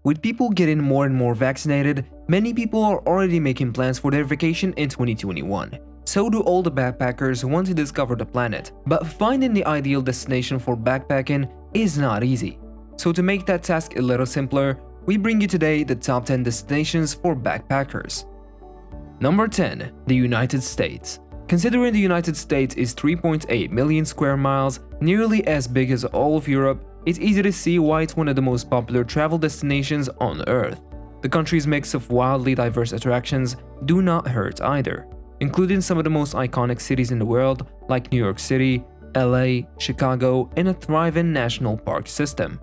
With people getting more and more vaccinated, many people are already making plans for their vacation in 2021. So do all the backpackers who want to discover the planet. But finding the ideal destination for backpacking is not easy. So to make that task a little simpler, we bring you today the top 10 destinations for backpackers. Number 10. The United States. Considering the United States is 3.8 million square miles, nearly as big as all of Europe, it's easy to see why it's one of the most popular travel destinations on Earth. The country's mix of wildly diverse attractions do not hurt either, including some of the most iconic cities in the world like New York City, LA, Chicago, and a thriving national park system.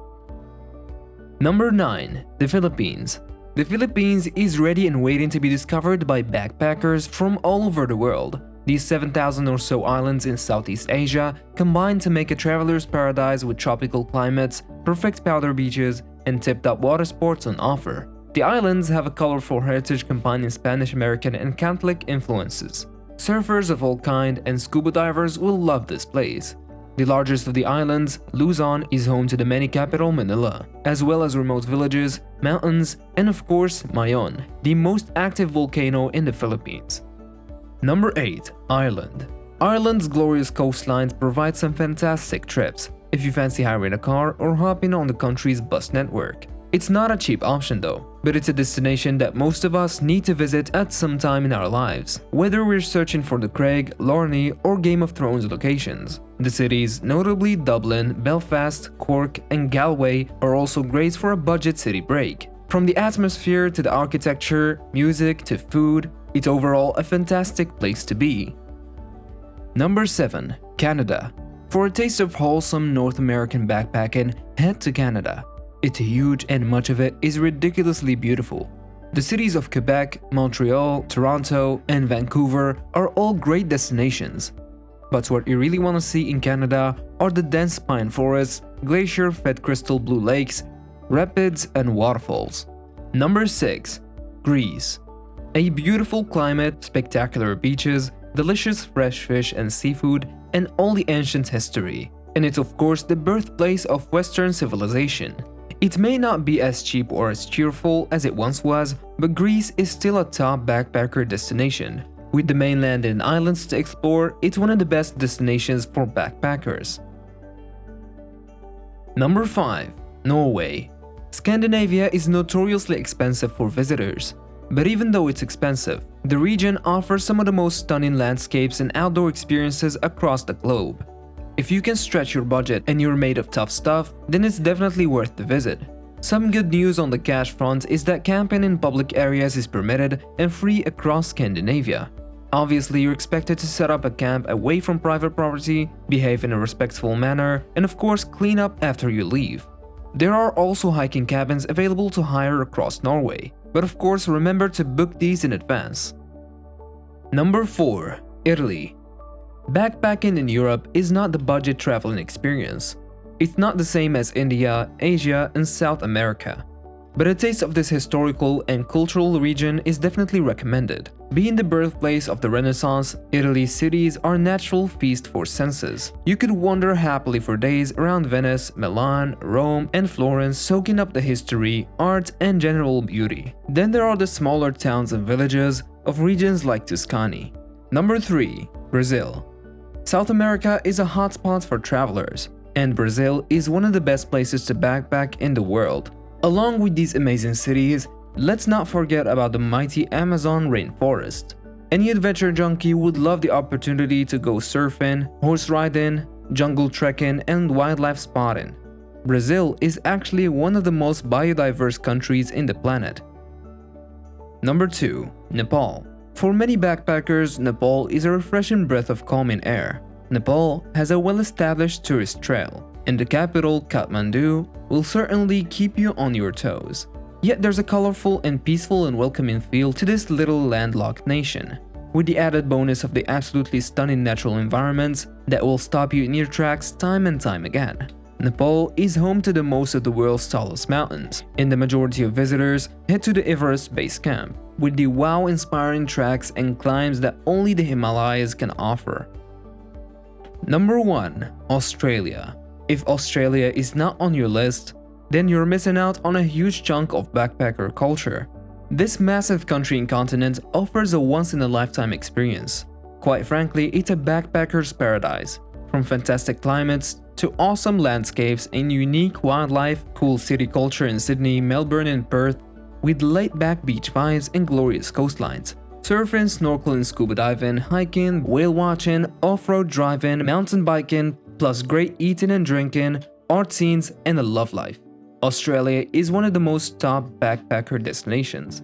Number 9. The Philippines. The Philippines is ready and waiting to be discovered by backpackers from all over the world. These 7,000 or so islands in Southeast Asia combine to make a traveler's paradise with tropical climates, perfect powder beaches, and tip-top water sports on offer. The islands have a colorful heritage combining Spanish American and Catholic influences. Surfers of all kind and scuba divers will love this place. The largest of the islands, Luzon, is home to the mini capital Manila, as well as remote villages, mountains, and of course Mayon, the most active volcano in the Philippines. Number 8. Ireland. Ireland's glorious coastlines provide some fantastic trips if you fancy hiring a car or hopping on the country's bus network. It's not a cheap option though, but it's a destination that most of us need to visit at some time in our lives, whether we're searching for the Craig, Lorne, or Game of Thrones locations. The cities, notably Dublin, Belfast, Cork, and Galway, are also great for a budget city break. From the atmosphere to the architecture, music to food, it's overall a fantastic place to be. Number 7. Canada. For a taste of wholesome North American backpacking, head to Canada. It's huge and much of it is ridiculously beautiful. The cities of Quebec, Montreal, Toronto, and Vancouver are all great destinations. But what you really want to see in Canada are the dense pine forests, glacier-fed crystal blue lakes, rapids, and waterfalls. Number 6. Greece. A beautiful climate, spectacular beaches, delicious fresh fish and seafood, and all the ancient history. And it's of course the birthplace of Western civilization. It may not be as cheap or as cheerful as it once was, but Greece is still a top backpacker destination. With the mainland and islands to explore, it's one of the best destinations for backpackers. Number 5. Norway. Scandinavia is notoriously expensive for visitors. But even though it's expensive, the region offers some of the most stunning landscapes and outdoor experiences across the globe. If you can stretch your budget and you're made of tough stuff, then it's definitely worth the visit. Some good news on the cash front is that camping in public areas is permitted and free across Scandinavia. Obviously, you're expected to set up a camp away from private property, behave in a respectful manner, and of course clean up after you leave. There are also hiking cabins available to hire across Norway, but of course remember to book these in advance. Number 4. Italy. Backpacking in Europe is not the budget traveling experience. It's not the same as India, Asia, and South America. But a taste of this historical and cultural region is definitely recommended. Being the birthplace of the Renaissance, Italy's cities are a natural feast for senses. You could wander happily for days around Venice, Milan, Rome, and Florence, soaking up the history, art, and general beauty. Then there are the smaller towns and villages of regions like Tuscany. Number 3. Brazil. South America is a hotspot for travelers, and Brazil is one of the best places to backpack in the world. Along with these amazing cities, let's not forget about the mighty Amazon rainforest. Any adventure junkie would love the opportunity to go surfing, horse riding, jungle trekking, and wildlife spotting. Brazil is actually one of the most biodiverse countries in the planet. Number 2. Nepal. For many backpackers, Nepal is a refreshing breath of calming air. Nepal has a well-established tourist trail, and the capital, Kathmandu, will certainly keep you on your toes. Yet there's a colorful and peaceful and welcoming feel to this little landlocked nation, with the added bonus of the absolutely stunning natural environments that will stop you in your tracks time and time again. Nepal is home to the most of the world's tallest mountains, and the majority of visitors head to the Everest base camp, with the wow-inspiring tracks and climbs that only the Himalayas can offer. Number 1. Australia. If Australia is not on your list, then you're missing out on a huge chunk of backpacker culture. This massive country and continent offers a once-in-a-lifetime experience. Quite frankly, it's a backpacker's paradise. From fantastic climates to awesome landscapes and unique wildlife, cool city culture in Sydney, Melbourne and Perth, with laid-back beach vibes and glorious coastlines. Surfing, snorkeling, scuba diving, hiking, whale watching, off-road driving, mountain biking, plus great eating and drinking, art scenes and a love life. Australia is one of the most top backpacker destinations.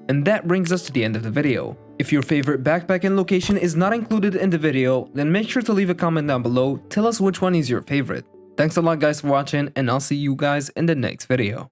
And that brings us to the end of the video. If your favorite backpacking location is not included in the video, then make sure to leave a comment down below, tell us which one is your favorite. Thanks a lot guys for watching, and I'll see you guys in the next video.